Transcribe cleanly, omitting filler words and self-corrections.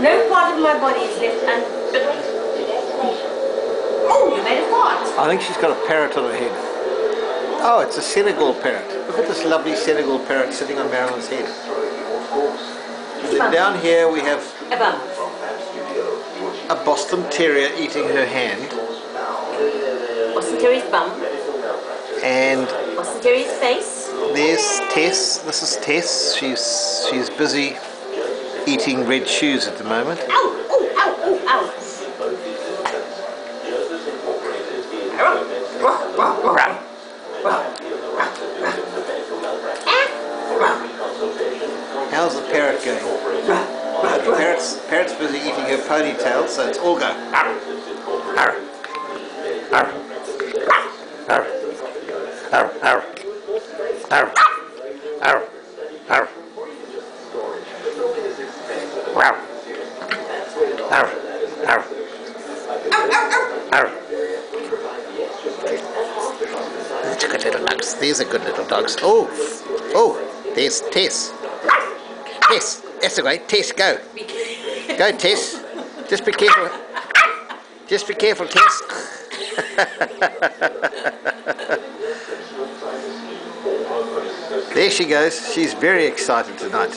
No part of my body is left unbitten. Oh, you made a fart. I think she's got a parrot on her head. Oh, it's a Senegal parrot. Look at this lovely Senegal parrot sitting on Marilyn's head. And then down here we have A bum. a Boston Terrier eating her hand. Boston Terrier's bum. And Boston Terrier's face. there's Tess. This is Tess. She's busy eating red shoes at the moment. Ow! Oh! Ow! Oh! Ow! How's the parrot going? Parrot's busy eating her ponytail, so it's all go. Arr, arr, arr, arr, arr, arr, arr, arr, arr, arr, arr, arr. These are good little dogs. These are good little dogs. Oh, oh, there's Tess. Tess, that's the way. Tess, go. Go, Tess. Just be careful. Just be careful, Tess. There she goes. She's very excited tonight.